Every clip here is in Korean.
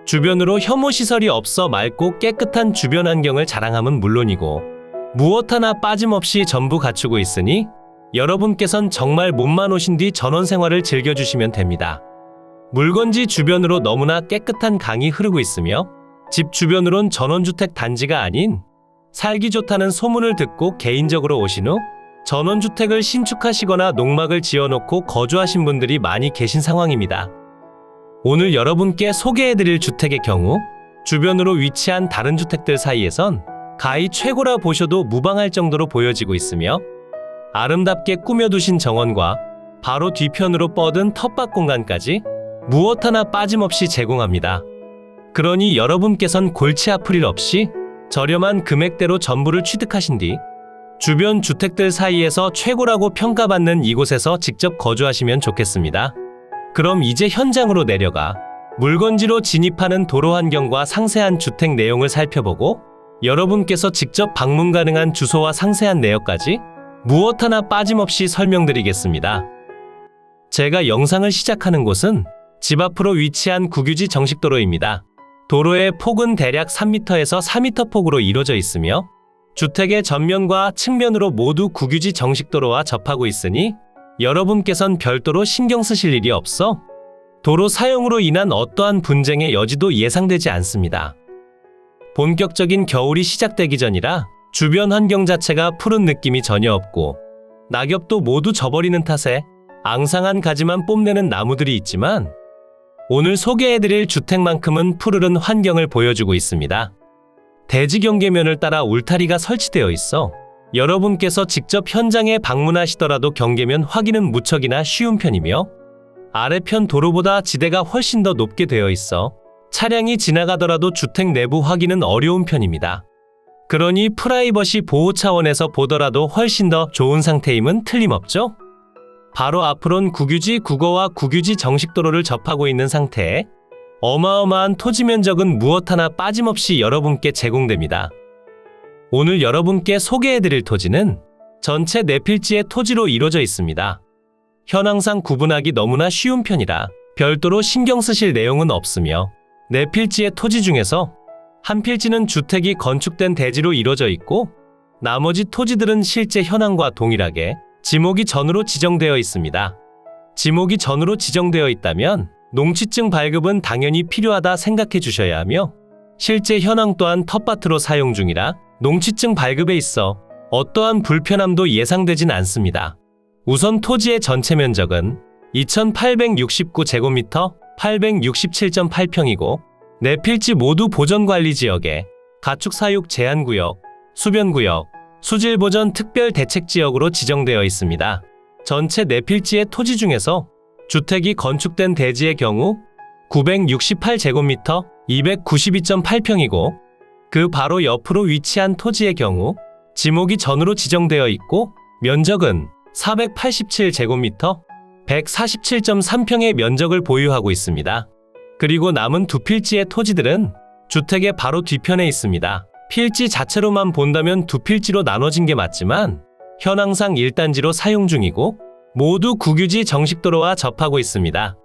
주변으로 혐오시설이 없어 맑고 깨끗한 주변 환경을 자랑함은 물론이고 무엇 하나 빠짐없이 전부 갖추고 있으니 여러분께선 정말 몸만 오신 뒤 전원생활을 즐겨주시면 됩니다. 물건지 주변으로 너무나 깨끗한 강이 흐르고 있으며 집 주변으론 전원주택 단지가 아닌 살기 좋다는 소문을 듣고 개인적으로 오신 후 전원주택을 신축하시거나 농막을 지어놓고 거주하신 분들이 많이 계신 상황입니다. 오늘 여러분께 소개해드릴 주택의 경우 주변으로 위치한 다른 주택들 사이에선 가히 최고라 보셔도 무방할 정도로 보여지고 있으며 아름답게 꾸며두신 정원과 바로 뒤편으로 뻗은 텃밭 공간까지 무엇 하나 빠짐없이 제공합니다. 그러니 여러분께선 골치 아플 일 없이 저렴한 금액대로 전부를 취득하신 뒤 주변 주택들 사이에서 최고라고 평가받는 이곳에서 직접 거주하시면 좋겠습니다. 그럼 이제 현장으로 내려가 물건지로 진입하는 도로 환경과 상세한 주택 내용을 살펴보고 여러분께서 직접 방문 가능한 주소와 상세한 내역까지 무엇 하나 빠짐없이 설명드리겠습니다. 제가 영상을 시작하는 곳은 집 앞으로 위치한 국유지 정식도로입니다. 도로의 폭은 대략 3m에서 4m 폭으로 이루어져 있으며 주택의 전면과 측면으로 모두 국유지 정식도로와 접하고 있으니 여러분께선 별도로 신경 쓰실 일이 없어 도로 사용으로 인한 어떠한 분쟁의 여지도 예상되지 않습니다. 본격적인 겨울이 시작되기 전이라 주변 환경 자체가 푸른 느낌이 전혀 없고 낙엽도 모두 져버리는 탓에 앙상한 가지만 뽐내는 나무들이 있지만 오늘 소개해드릴 주택만큼은 푸르른 환경을 보여주고 있습니다. 대지 경계면을 따라 울타리가 설치되어 있어 여러분께서 직접 현장에 방문하시더라도 경계면 확인은 무척이나 쉬운 편이며 아래편 도로보다 지대가 훨씬 더 높게 되어 있어 차량이 지나가더라도 주택 내부 확인은 어려운 편입니다. 그러니 프라이버시 보호 차원에서 보더라도 훨씬 더 좋은 상태임은 틀림없죠? 바로 앞으론 국유지 국어와 국유지 정식도로를 접하고 있는 상태에 어마어마한 토지 면적은 무엇 하나 빠짐없이 여러분께 제공됩니다. 오늘 여러분께 소개해드릴 토지는 전체 4필지의 토지로 이루어져 있습니다. 현황상 구분하기 너무나 쉬운 편이라 별도로 신경 쓰실 내용은 없으며 4필지의 토지 중에서 한 필지는 주택이 건축된 대지로 이루어져 있고 나머지 토지들은 실제 현황과 동일하게 지목이 전으로 지정되어 있습니다. 지목이 전으로 지정되어 있다면 농취증 발급은 당연히 필요하다 생각해 주셔야 하며 실제 현황 또한 텃밭으로 사용 중이라 농취증 발급에 있어 어떠한 불편함도 예상되진 않습니다. 우선 토지의 전체 면적은 2869제곱미터 867.8평이고 4필지 모두 보전관리지역에 가축사육 제한구역, 수변구역, 수질보전 특별대책지역으로 지정되어 있습니다. 전체 4필지의 토지 중에서 주택이 건축된 대지의 경우 968제곱미터 292.8평이고 그 바로 옆으로 위치한 토지의 경우 지목이 전으로 지정되어 있고 면적은 487제곱미터 147.3평의 면적을 보유하고 있습니다. 그리고 남은 2필지의 토지들은 주택의 바로 뒤편에 있습니다. 필지 자체로만 본다면 2필지로 나눠진 게 맞지만 현황상 1단지로 사용 중이고 모두 국유지 정식도로와 접하고 있습니다.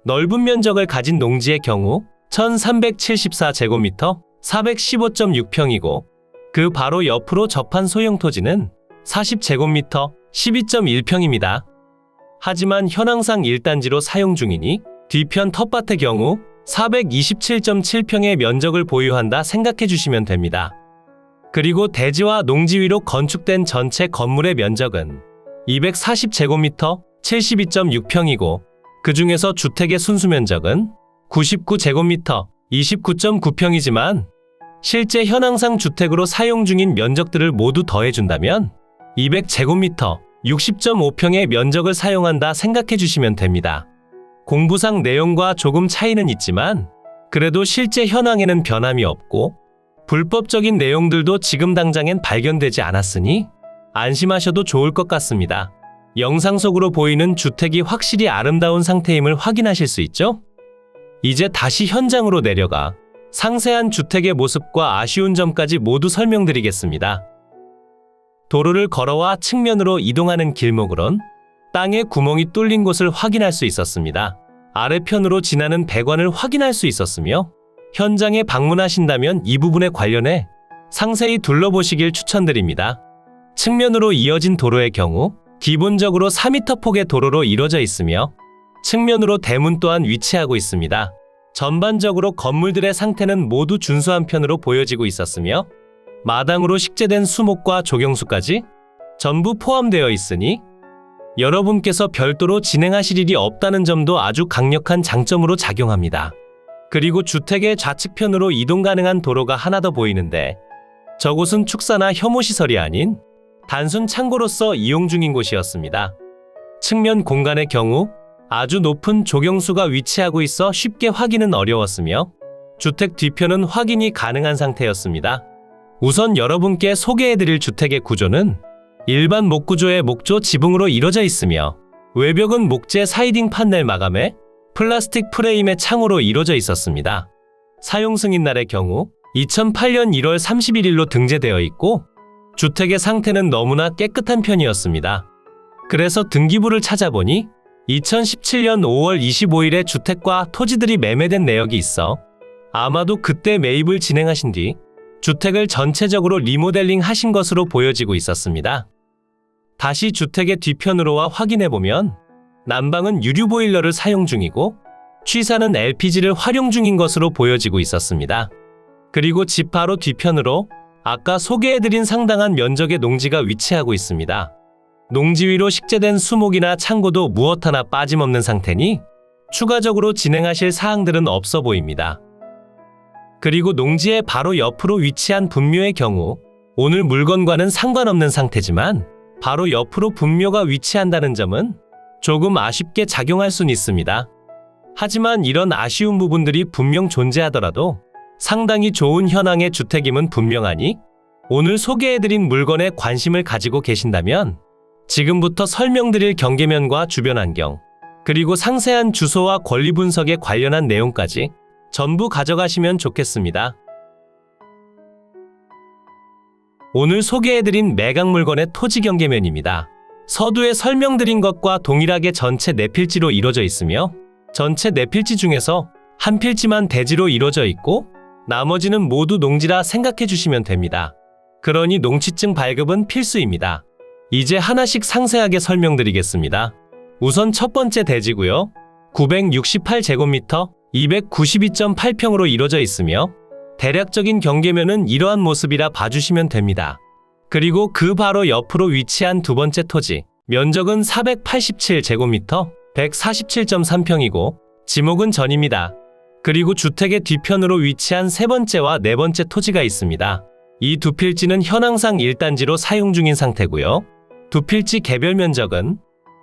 넓은 면적을 가진 농지의 경우 1374제곱미터 415.6평이고 그 바로 옆으로 접한 소형 토지는 40제곱미터 12.1평입니다. 하지만 현황상 1단지로 사용 중이니 뒤편 텃밭의 경우 427.7평의 면적을 보유한다 생각해 주시면 됩니다. 그리고 대지와 농지 위로 건축된 전체 건물의 면적은 240제곱미터 72.6평이고 그 중에서 주택의 순수 면적은 99제곱미터 29.9평이지만 실제 현황상 주택으로 사용 중인 면적들을 모두 더해준다면 200제곱미터 60.5평의 면적을 사용한다 생각해 주시면 됩니다. 공부상 내용과 조금 차이는 있지만 그래도 실제 현황에는 변함이 없고 불법적인 내용들도 지금 당장엔 발견되지 않았으니 안심하셔도 좋을 것 같습니다. 영상 속으로 보이는 주택이 확실히 아름다운 상태임을 확인하실 수 있죠? 이제 다시 현장으로 내려가 상세한 주택의 모습과 아쉬운 점까지 모두 설명드리겠습니다. 도로를 걸어와 측면으로 이동하는 길목으론 땅에 구멍이 뚫린 곳을 확인할 수 있었습니다. 아래편으로 지나는 배관을 확인할 수 있었으며 현장에 방문하신다면 이 부분에 관련해 상세히 둘러보시길 추천드립니다. 측면으로 이어진 도로의 경우 기본적으로 4m 폭의 도로로 이루어져 있으며 측면으로 대문 또한 위치하고 있습니다. 전반적으로 건물들의 상태는 모두 준수한 편으로 보여지고 있었으며 마당으로 식재된 수목과 조경수까지 전부 포함되어 있으니 여러분께서 별도로 진행하실 일이 없다는 점도 아주 강력한 장점으로 작용합니다. 그리고 주택의 좌측편으로 이동 가능한 도로가 하나 더 보이는데 저곳은 축사나 혐오시설이 아닌 단순 창고로서 이용 중인 곳이었습니다. 측면 공간의 경우 아주 높은 조경수가 위치하고 있어 쉽게 확인은 어려웠으며 주택 뒤편은 확인이 가능한 상태였습니다. 우선 여러분께 소개해드릴 주택의 구조는 일반 목구조의 목조 지붕으로 이루어져 있으며 외벽은 목재 사이딩 판넬 마감에 플라스틱 프레임의 창호로 이루어져 있었습니다. 사용 승인날의 경우 2008년 1월 31일로 등재되어 있고 주택의 상태는 너무나 깨끗한 편이었습니다. 그래서 등기부를 찾아보니 2017년 5월 25일에 주택과 토지들이 매매된 내역이 있어 아마도 그때 매입을 진행하신 뒤 주택을 전체적으로 리모델링 하신 것으로 보여지고 있었습니다. 다시 주택의 뒤편으로 확인해보면 난방은 유류 보일러를 사용 중이고 취사는 LPG를 활용 중인 것으로 보여지고 있었습니다. 그리고 집 바로 뒤편으로 아까 소개해드린 상당한 면적의 농지가 위치하고 있습니다. 농지 위로 식재된 수목이나 창고도 무엇 하나 빠짐없는 상태니 추가적으로 진행하실 사항들은 없어 보입니다. 그리고 농지의 바로 옆으로 위치한 분묘의 경우 오늘 물건과는 상관없는 상태지만 바로 옆으로 분묘가 위치한다는 점은 조금 아쉽게 작용할 수는 있습니다. 하지만 이런 아쉬운 부분들이 분명 존재하더라도 상당히 좋은 현황의 주택임은 분명하니 오늘 소개해드린 물건에 관심을 가지고 계신다면 지금부터 설명드릴 경계면과 주변 환경, 그리고 상세한 주소와 권리 분석에 관련한 내용까지 전부 가져가시면 좋겠습니다. 오늘 소개해드린 매각 물건의 토지 경계면입니다. 서두에 설명드린 것과 동일하게 전체 4필지로 이루어져 있으며 전체 4필지 중에서 한 필지만 대지로 이루어져 있고 나머지는 모두 농지라 생각해 주시면 됩니다. 그러니 농취증 발급은 필수입니다. 이제 하나씩 상세하게 설명드리겠습니다. 우선 첫 번째 대지고요. 968제곱미터 292.8평으로 이루어져 있으며 대략적인 경계면은 이러한 모습이라 봐주시면 됩니다. 그리고 그 바로 옆으로 위치한 두 번째 토지, 면적은 487제곱미터 147.3평이고 지목은 전입니다. 그리고 주택의 뒤편으로 위치한 세 번째와 네 번째 토지가 있습니다. 이 두 필지는 현황상 1단지로 사용 중인 상태고요. 두 필지 개별 면적은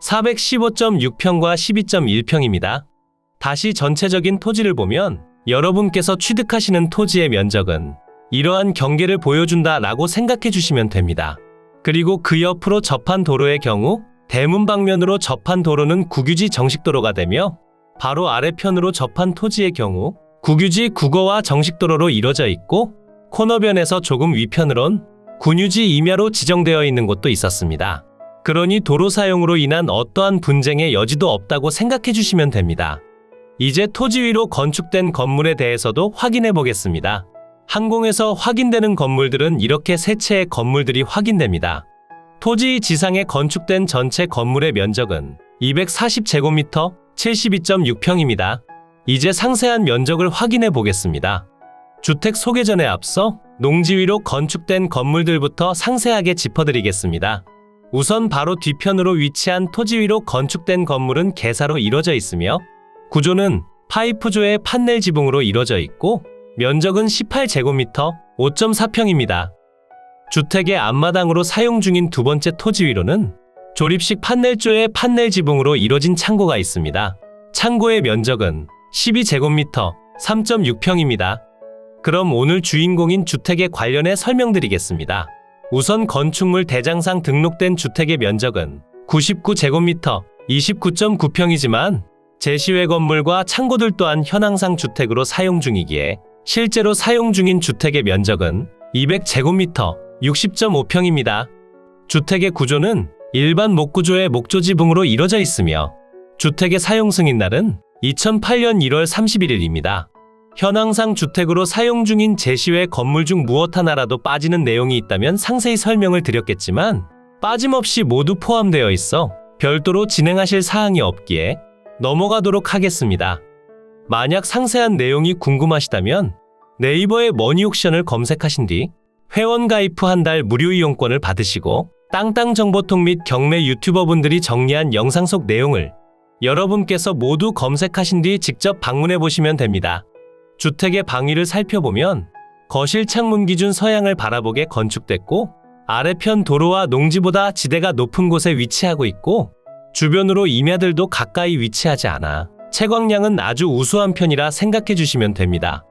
415.6평과 12.1평입니다. 다시 전체적인 토지를 보면 여러분께서 취득하시는 토지의 면적은 이러한 경계를 보여준다라고 생각해 주시면 됩니다. 그리고 그 옆으로 접한 도로의 경우 대문 방면으로 접한 도로는 국유지 정식도로가 되며 바로 아래편으로 접한 토지의 경우 국유지 국어와 정식도로로 이루어져 있고 코너변에서 조금 위편으론 군유지 임야로 지정되어 있는 곳도 있었습니다. 그러니 도로 사용으로 인한 어떠한 분쟁의 여지도 없다고 생각해 주시면 됩니다. 이제 토지 위로 건축된 건물에 대해서도 확인해 보겠습니다. 항공에서 확인되는 건물들은 이렇게 세 채의 건물들이 확인됩니다. 토지 지상에 건축된 전체 건물의 면적은 240제곱미터 72.6평입니다. 이제 상세한 면적을 확인해 보겠습니다. 주택 소개 전에 앞서 농지 위로 건축된 건물들부터 상세하게 짚어드리겠습니다. 우선 바로 뒤편으로 위치한 토지 위로 건축된 건물은 개사로 이루어져 있으며 구조는 파이프조의 판넬 지붕으로 이루어져 있고 면적은 18제곱미터 5.4평입니다. 주택의 앞마당으로 사용 중인 두 번째 토지 위로는 조립식 판넬조의 판넬 지붕으로 이루어진 창고가 있습니다. 창고의 면적은 12제곱미터 3.6평입니다. 그럼 오늘 주인공인 주택에 관련해 설명드리겠습니다. 우선 건축물 대장상 등록된 주택의 면적은 99제곱미터 29.9평이지만 제시외 건물과 창고들 또한 현황상 주택으로 사용 중이기에 실제로 사용 중인 주택의 면적은 200제곱미터 60.5평입니다. 주택의 구조는 일반 목구조의 목조지붕으로 이루어져 있으며 주택의 사용 승인날은 2008년 1월 31일입니다. 현황상 주택으로 사용 중인 제시외 건물 중 무엇 하나라도 빠지는 내용이 있다면 상세히 설명을 드렸겠지만 빠짐없이 모두 포함되어 있어 별도로 진행하실 사항이 없기에 넘어가도록 하겠습니다. 만약 상세한 내용이 궁금하시다면 네이버에 머니옥션을 검색하신 뒤 회원 가입 후 한 달 무료 이용권을 받으시고 땅땅정보통 및 경매 유튜버분들이 정리한 영상 속 내용을 여러분께서 모두 검색하신 뒤 직접 방문해 보시면 됩니다. 주택의 방위를 살펴보면 거실 창문 기준 서양을 바라보게 건축됐고 아래편 도로와 농지보다 지대가 높은 곳에 위치하고 있고 주변으로 임야들도 가까이 위치하지 않아 채광량은 아주 우수한 편이라 생각해 주시면 됩니다.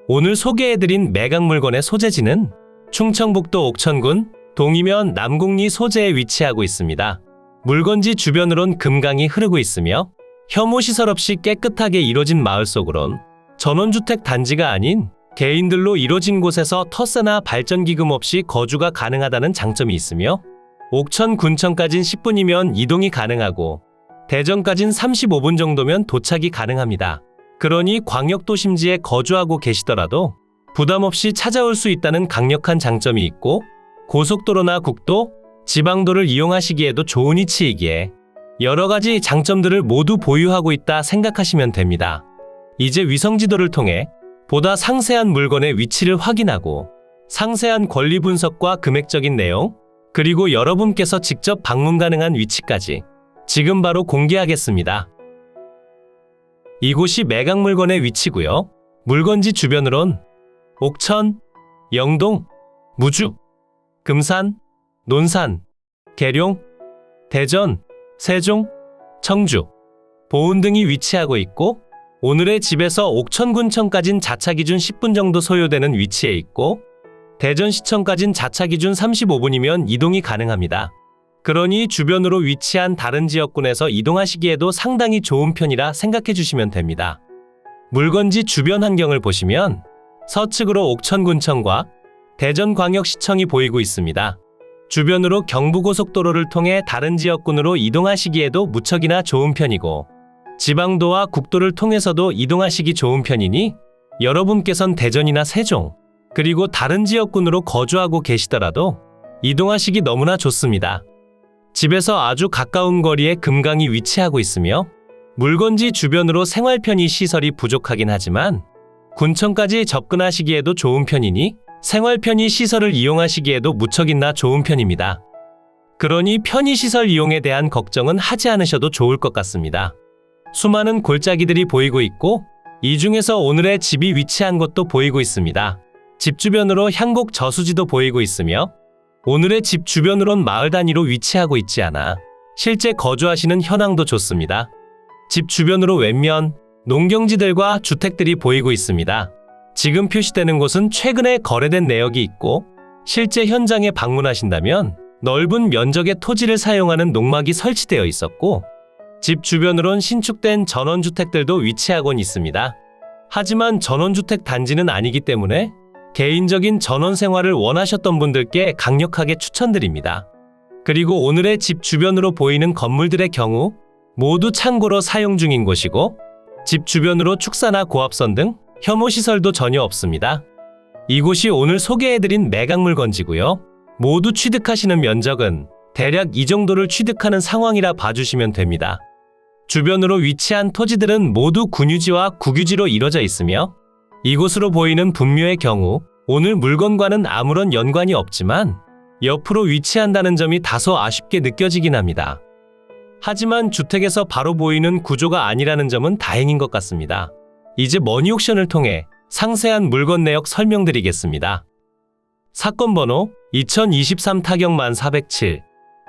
오늘 소개해드린 매각 물건의 소재지는 충청북도 옥천군 동이면 남곡리 소재에 위치하고 있습니다. 물건지 주변으론 금강이 흐르고 있으며 혐오시설 없이 깨끗하게 이뤄진 마을 속으론 전원주택 단지가 아닌 개인들로 이뤄진 곳에서 터세나 발전기금 없이 거주가 가능하다는 장점이 있으며 옥천 군청까진 10분이면 이동이 가능하고 대전까진 35분 정도면 도착이 가능합니다. 그러니 광역도심지에 거주하고 계시더라도 부담 없이 찾아올 수 있다는 강력한 장점이 있고 고속도로나 국도, 지방도를 이용하시기에도 좋은 위치이기에 여러 가지 장점들을 모두 보유하고 있다 생각하시면 됩니다. 이제 위성지도를 통해 보다 상세한 물건의 위치를 확인하고 상세한 권리 분석과 금액적인 내용, 그리고 여러분께서 직접 방문 가능한 위치까지 지금 바로 공개하겠습니다. 이곳이 매각 물건의 위치고요. 물건지 주변으론 옥천, 영동, 무주, 금산, 논산, 계룡, 대전, 세종, 청주, 보은 등이 위치하고 있고 오늘의 집에서 옥천군청까진 자차 기준 10분 정도 소요되는 위치에 있고 대전시청까진 자차 기준 35분이면 이동이 가능합니다. 그러니 주변으로 위치한 다른 지역군에서 이동하시기에도 상당히 좋은 편이라 생각해 주시면 됩니다. 물건지 주변 환경을 보시면 서측으로 옥천군청과 대전광역시청이 보이고 있습니다. 주변으로 경부고속도로를 통해 다른 지역군으로 이동하시기에도 무척이나 좋은 편이고 지방도와 국도를 통해서도 이동하시기 좋은 편이니 여러분께선 대전이나 세종 그리고 다른 지역군으로 거주하고 계시더라도 이동하시기 너무나 좋습니다. 집에서 아주 가까운 거리에 금강이 위치하고 있으며 물건지 주변으로 생활 편의 시설이 부족하긴 하지만 군청까지 접근하시기에도 좋은 편이니 생활 편의 시설을 이용하시기에도 무척이나 좋은 편입니다. 그러니 편의시설 이용에 대한 걱정은 하지 않으셔도 좋을 것 같습니다. 수많은 골짜기들이 보이고 있고 이 중에서 오늘의 집이 위치한 곳도 보이고 있습니다. 집 주변으로 향곡 저수지도 보이고 있으며 오늘의 집 주변으론 마을 단위로 위치하고 있지 않아 실제 거주하시는 현황도 좋습니다. 집 주변으로 왼면 농경지들과 주택들이 보이고 있습니다. 지금 표시되는 곳은 최근에 거래된 내역이 있고 실제 현장에 방문하신다면 넓은 면적의 토지를 사용하는 농막이 설치되어 있었고 집 주변으론 신축된 전원주택들도 위치하곤 있습니다. 하지만 전원주택 단지는 아니기 때문에 개인적인 전원 생활을 원하셨던 분들께 강력하게 추천드립니다. 그리고 오늘의 집 주변으로 보이는 건물들의 경우 모두 창고로 사용 중인 곳이고 집 주변으로 축사나 고압선 등 혐오시설도 전혀 없습니다. 이곳이 오늘 소개해드린 매각 물건지고요. 모두 취득하시는 면적은 대략 이 정도를 취득하는 상황이라 봐주시면 됩니다. 주변으로 위치한 토지들은 모두 군유지와 국유지로 이뤄져 있으며 이곳으로 보이는 분묘의 경우 오늘 물건과는 아무런 연관이 없지만 옆으로 위치한다는 점이 다소 아쉽게 느껴지긴 합니다. 하지만 주택에서 바로 보이는 구조가 아니라는 점은 다행인 것 같습니다. 이제 머니옥션을 통해 상세한 물건 내역 설명드리겠습니다. 사건 번호 2023 타경만 407,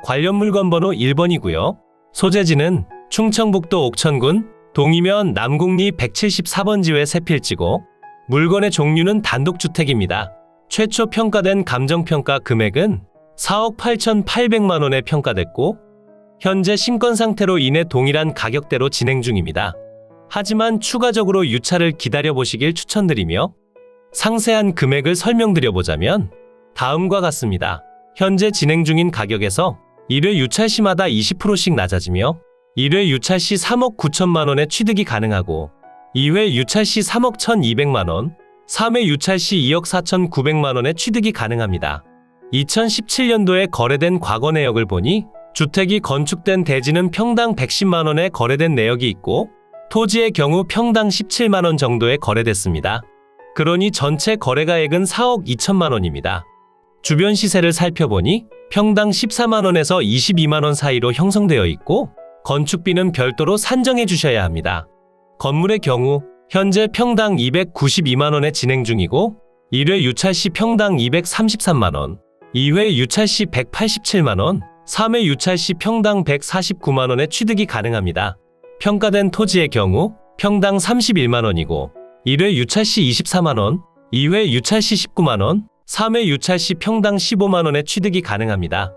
관련 물건 번호 1번이고요. 소재지는 충청북도 옥천군 동이면 남곡리 174번지회 세필지고 물건의 종류는 단독주택입니다. 최초 평가된 감정평가 금액은 4억 8,800만 원에 평가됐고 현재 심권 상태로 인해 동일한 가격대로 진행 중입니다. 하지만 추가적으로 유찰을 기다려보시길 추천드리며 상세한 금액을 설명드려보자면 다음과 같습니다. 현재 진행 중인 가격에서 1회 유찰 시마다 20%씩 낮아지며 1회 유찰 시 3억 9천만 원의 취득이 가능하고 2회 유찰 시 3억 1,200만 원, 3회 유찰 시 2억 4,900만 원의 취득이 가능합니다. 2017년도에 거래된 과거 내역을 보니 주택이 건축된 대지는 평당 110만 원에 거래된 내역이 있고 토지의 경우 평당 17만 원 정도에 거래됐습니다. 그러니 전체 거래가액은 4억 2천만 원입니다. 주변 시세를 살펴보니 평당 14만 원에서 22만 원 사이로 형성되어 있고 건축비는 별도로 산정해 주셔야 합니다. 건물의 경우 현재 평당 292만 원에 진행 중이고 1회 유찰 시 평당 233만 원, 2회 유찰 시 187만 원, 3회 유찰 시 평당 149만 원의 취득이 가능합니다. 평가된 토지의 경우 평당 31만 원이고 1회 유찰 시 24만 원, 2회 유찰 시 19만 원, 3회 유찰 시 평당 15만 원의 취득이 가능합니다.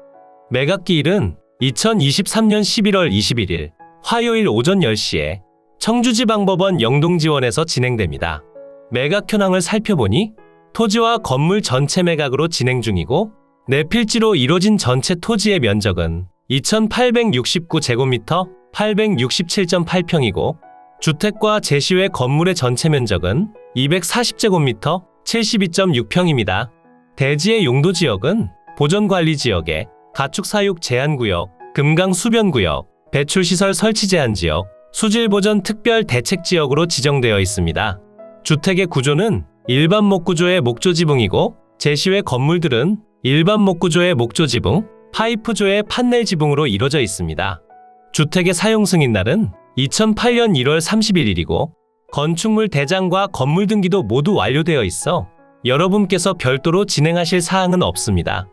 매각기일은 2023년 11월 21일 화요일 오전 10시에 청주지방법원 영동지원에서 진행됩니다. 매각 현황을 살펴보니 토지와 건물 전체 매각으로 진행 중이고 내필지로 이뤄진 전체 토지의 면적은 2,869제곱미터 867.8평이고 주택과 제시외 건물의 전체 면적은 240제곱미터 72.6평입니다. 대지의 용도지역은 보존관리지역에 가축사육 제한구역, 금강수변구역, 배출시설 설치 제한지역, 수질보전 특별대책지역으로 지정되어 있습니다. 주택의 구조는 일반 목구조의 목조지붕이고 제시외 건물들은 일반 목구조의 목조지붕, 파이프조의 판넬지붕으로 이루어져 있습니다. 주택의 사용 승인날은 2008년 1월 31일이고 건축물 대장과 건물 등기도 모두 완료되어 있어 여러분께서 별도로 진행하실 사항은 없습니다.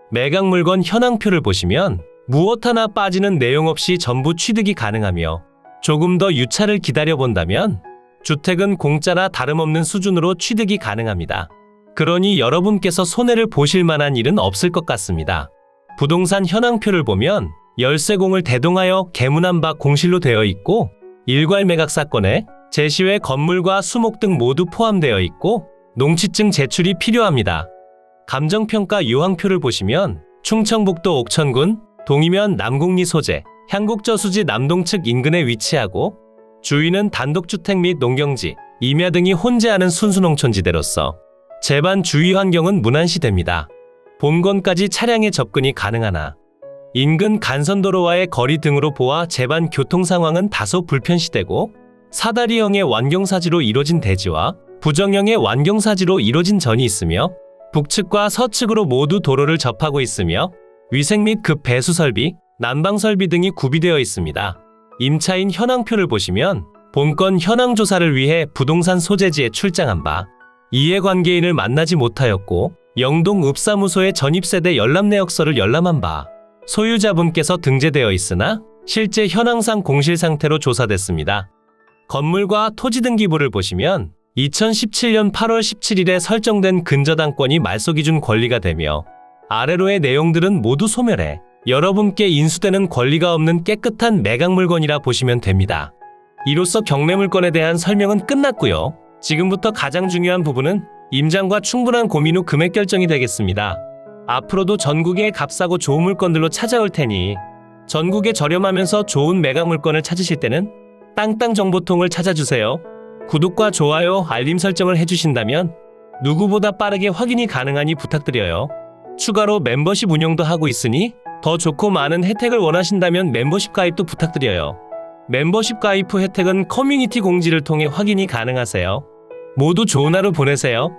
매각 물건 현황표를 보시면 무엇 하나 빠지는 내용 없이 전부 취득이 가능하며 조금 더 유찰을 기다려본다면 주택은 공짜나 다름없는 수준으로 취득이 가능합니다. 그러니 여러분께서 손해를 보실 만한 일은 없을 것 같습니다. 부동산 현황표를 보면 열쇠공을 대동하여 개문한 바 공실로 되어 있고 일괄 매각 사건에 제시외 건물과 수목 등 모두 포함되어 있고 농취증 제출이 필요합니다. 감정평가 유황표를 보시면 충청북도 옥천군 동이면 남곡리 소재 향곡저수지 남동측 인근에 위치하고 주위는 단독주택 및 농경지, 임야 등이 혼재하는 순수농촌지대로서 재반 주위 환경은 무난시됩니다. 본건까지 차량의 접근이 가능하나 인근 간선도로와의 거리 등으로 보아 재반 교통 상황은 다소 불편시되고 사다리형의 완경사지로 이뤄진 대지와 부정형의 완경사지로 이뤄진 전이 있으며 북측과 서측으로 모두 도로를 접하고 있으며 위생 및 급 배수 설비, 난방 설비 등이 구비되어 있습니다. 임차인 현황표를 보시면 본건 현황 조사를 위해 부동산 소재지에 출장한 바 이해관계인을 만나지 못하였고 영동 읍사무소에 전입세대 열람내역서를 열람한 바 소유자분께서 등재되어 있으나 실제 현황상 공실 상태로 조사됐습니다. 건물과 토지 등기부를 보시면 2017년 8월 17일에 설정된 근저당권이 말소기준 권리가 되며 아래로의 내용들은 모두 소멸해 여러분께 인수되는 권리가 없는 깨끗한 매각 물건이라 보시면 됩니다. 이로써 경매 물건에 대한 설명은 끝났고요. 지금부터 가장 중요한 부분은 임장과 충분한 고민 후 금액 결정이 되겠습니다. 앞으로도 전국의 값싸고 좋은 물건들로 찾아올 테니 전국에 저렴하면서 좋은 매각 물건을 찾으실 때는 땅땅정보통을 찾아주세요. 구독과 좋아요, 알림 설정을 해주신다면 누구보다 빠르게 확인이 가능하니 부탁드려요. 추가로 멤버십 운영도 하고 있으니 더 좋고 많은 혜택을 원하신다면 멤버십 가입도 부탁드려요. 멤버십 가입 후 혜택은 커뮤니티 공지를 통해 확인이 가능하세요. 모두 좋은 하루 보내세요.